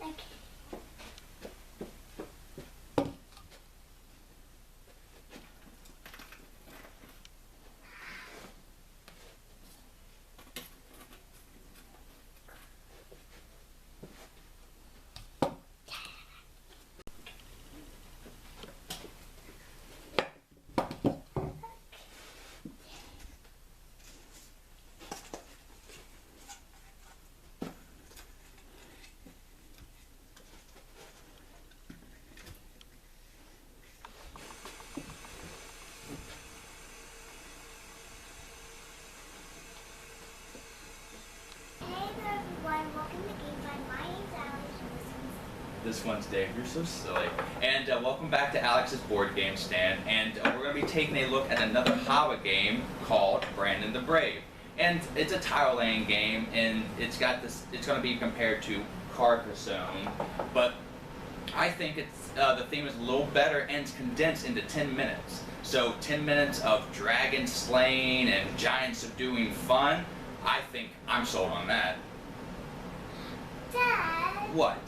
Okay. This one's Dave. You're so silly. And welcome back to Alex's board game stand. And we're going to be taking a look at another Haba game called Brandon the Brave. And it's a tile laying game, and it's got this. It's going to be compared to Carcassonne, but I think it's the theme is a little better and it's condensed into 10 minutes. So 10 minutes of dragon slaying and giant subduing fun. I think I'm sold on that. Dad. What?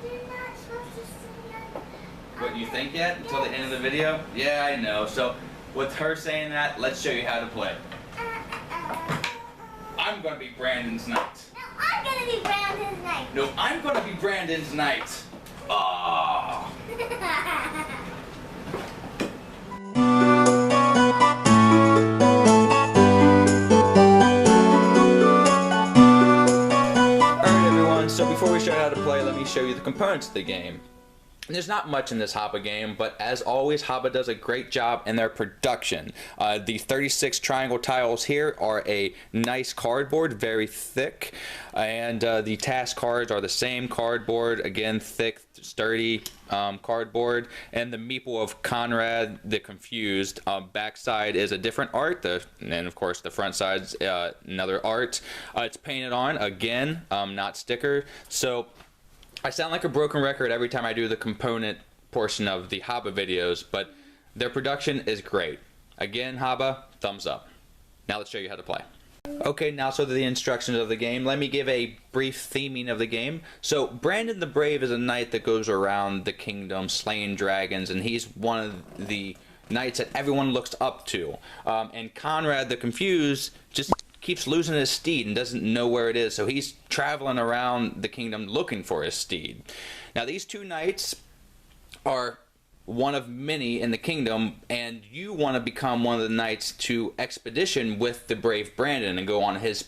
You're not supposed to sing that. What, you think yet? Until the end of the video? Yeah, I know. So, with her saying that, let's show you how to play. I'm gonna be Brandon's knight. No, I'm gonna be Brandon's knight. No, I'm gonna be Brandon's knight. Ah. So before we show you how to play, let me show you the components of the game. There's not much in this Haba game, but as always, Haba does a great job in their production. The 36 triangle tiles here are a nice cardboard, very thick, and the task cards are the same cardboard, again, thick, sturdy cardboard, and the meeple of Conrad the Confused. Backside is a different art, and of course the front side's another art. It's painted on, again, not sticker. So I sound like a broken record every time I do the component portion of the Haba videos, but their production is great. Again, Haba, thumbs up. Now let's show you how to play. Okay, now so the instructions of the game. Let me give a brief theming of the game. So Brandon the Brave is a knight that goes around the kingdom slaying dragons, and he's one of the knights that everyone looks up to. And Conrad the Confused just keeps losing his steed and doesn't know where it is, so he's traveling around the kingdom looking for his steed. Now these two knights are one of many in the kingdom, and you want to become one of the knights to expedition with the brave Brandon and go on his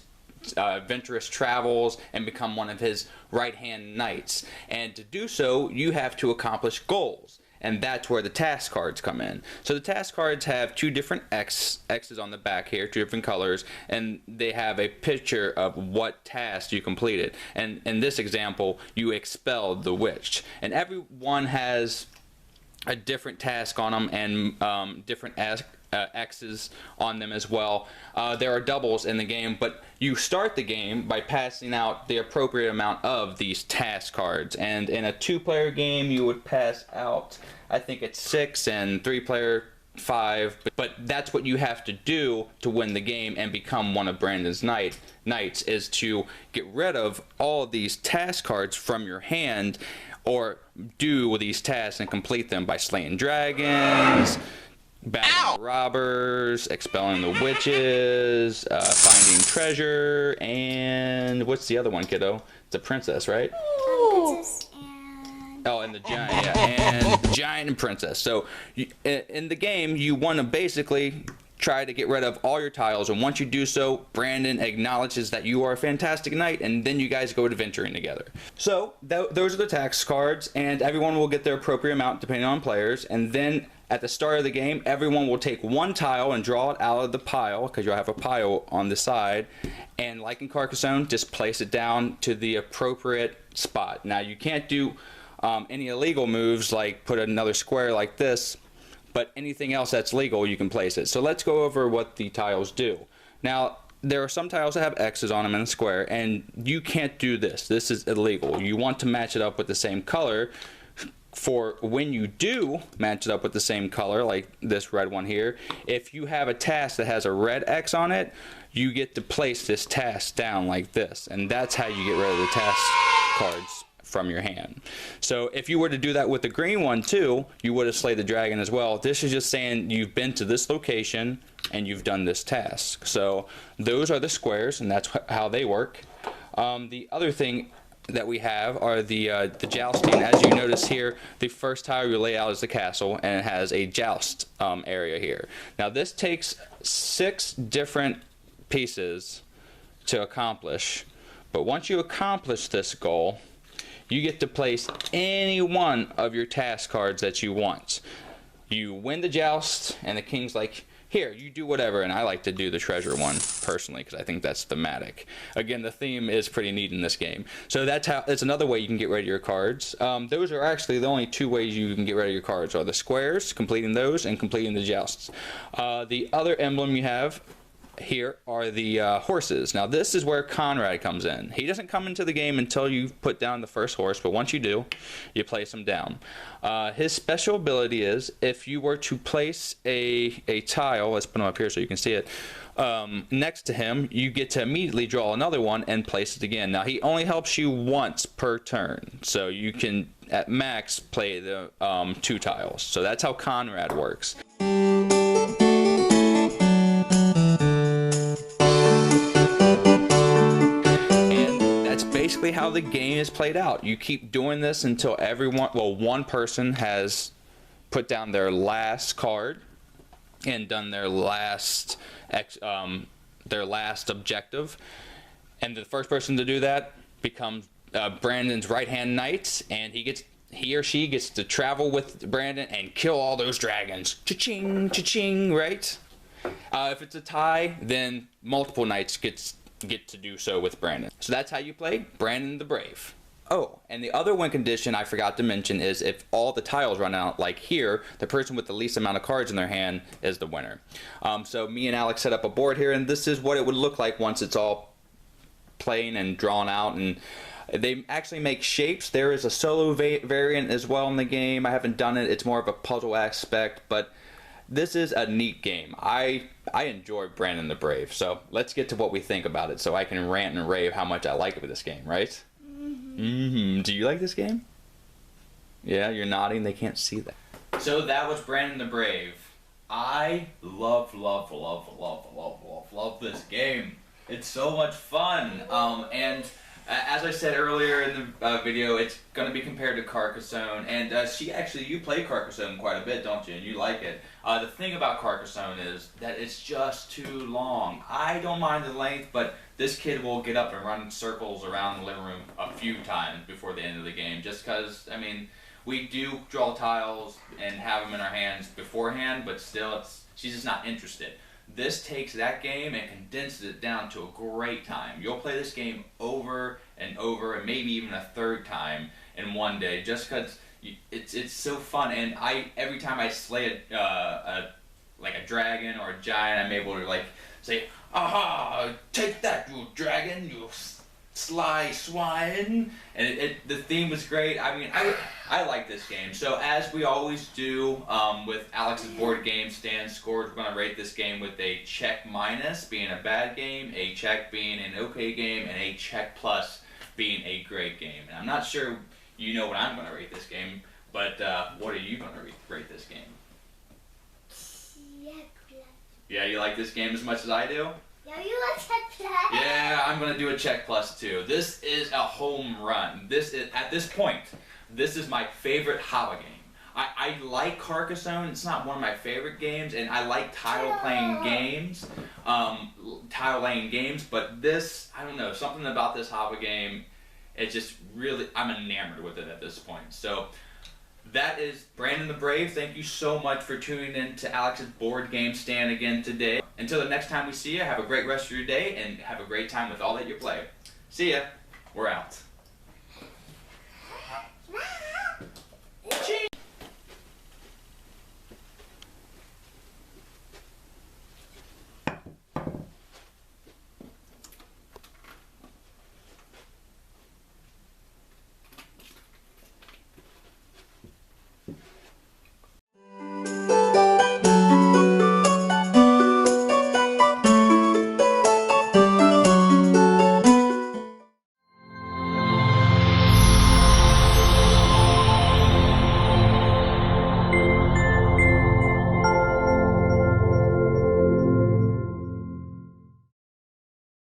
adventurous travels and become one of his right-hand knights. And to do so, you have to accomplish goals. And that's where the task cards come in. So the task cards have two different X's on the back here, two different colors, and they have a picture of what task you completed. And in this example, you expelled the witch. And everyone has a different task on them and different X's on them as well. There are doubles in the game, but you start the game by passing out the appropriate amount of these task cards. And in a two-player game, you would pass out, I think it's 6, and 3-player 5. But that's what you have to do to win the game and become one of Brandon's knights, is to get rid of all of these task cards from your hand, or do these tasks and complete them by slaying dragons, battling robbers, expelling the witches, finding treasure, and what's the other one, kiddo? It's a princess, right? Princess and... Oh, and the giant, yeah, and giant and princess. So in the game, you want to basically try to get rid of all your tiles, and once you do so, Brandon acknowledges that you are a fantastic knight, and then you guys go adventuring together. So those are the task cards, and everyone will get their appropriate amount depending on players, and then at the start of the game, everyone will take one tile and draw it out of the pile, because you'll have a pile on the side, and like in Carcassonne, just place it down to the appropriate spot. Now, you can't do any illegal moves like put another square like this, but anything else that's legal, you can place it. So let's go over what the tiles do. Now, there are some tiles that have X's on them in a square, and you can't do this. This is illegal. You want to match it up with the same color. For when you do match it up with the same color, like this red one here, if you have a task that has a red X on it, you get to place this task down like this, and that's how you get rid of the task cards from your hand. So if you were to do that with the green one too, you would have slayed the dragon as well. This is just saying you've been to this location and you've done this task. So those are the squares, and that's how they work. The other thing that we have are the jousting. As you notice here, the first tile you lay out is the castle, and it has a joust area here. Now this takes 6 different pieces to accomplish, but once you accomplish this goal, you get to place any one of your task cards that you want. You win the joust, and the king's like, here, you do whatever, and I like to do the treasure one personally because I think that's thematic. Again, the theme is pretty neat in this game. So that's another way you can get rid of your cards. Those are actually the only 2 ways you can get rid of your cards, are the squares, completing those, and completing the jousts. The other emblem you have here are the horses. Now this is where Conrad comes in. He doesn't come into the game until you put down the first horse, but once you do, you place him down. His special ability is, if you were to place a tile, let's put him up here so you can see it, next to him, you get to immediately draw another one and place it again. Now he only helps you once per turn, so you can at max play the 2 tiles. So that's how Conrad works. Basically how the game is played out. You keep doing this until one person has put down their last card and done their last objective, and the first person to do that becomes Brandon's right-hand knight, and he or she gets to travel with Brandon and kill all those dragons. Cha-ching, cha-ching, right? If it's a tie, then multiple knights get to do so with Brandon. So that's how you play Brandon the Brave. Oh, and the other win condition I forgot to mention is if all the tiles run out, like here, the person with the least amount of cards in their hand is the winner. So me and Alex set up a board here, and this is what it would look like once it's all plain and drawn out. And they actually make shapes. There is a solo variant as well in the game. I haven't done it. It's more of a puzzle aspect, but this is a neat game. I enjoy Brandon the Brave. So let's get to what we think about it so I can rant and rave how much I like this game, right? Mm-hmm. Do you like this game? Yeah, you're nodding. They can't see that. So that was Brandon the Brave. I love this game. It's so much fun. And as I said earlier in the video, it's going to be compared to Carcassonne, and you play Carcassonne quite a bit, don't you? And you like it. The thing about Carcassonne is that it's just too long. I don't mind the length, but this kid will get up and run circles around the living room a few times before the end of the game, just because, I mean, we do draw tiles and have them in our hands beforehand, but still, she's just not interested. This takes that game and condenses it down to a great time. You'll play this game over and over, and maybe even a 3rd time in one day, just because it's so fun. And every time I slay a dragon or a giant, I'm able to say, "Aha! Take that, you dragon, you sly swine!" And the theme was great. I mean, I like this game. So as we always do with Alex's board game stand scores, we're going to rate this game with a check minus being a bad game, a check being an okay game, and a check plus being a great game. And I'm not sure you know what I'm going to rate this game, but what are you going to rate this game? Check plus. Yeah, you like this game as much as I do? Yeah, you like check plus. Yeah, I'm going to do a check plus too. This is a home run. At this point, this is my favorite Haba game. I like Carcassonne. It's not one of my favorite games, and I like tile-playing games, but this, I don't know, something about this Haba game, it's just really, I'm enamored with it at this point. So that is Brandon the Brave. Thank you so much for tuning in to Alex's board game stand again today. Until the next time we see you, have a great rest of your day, and have a great time with all that you play. See ya. We're out.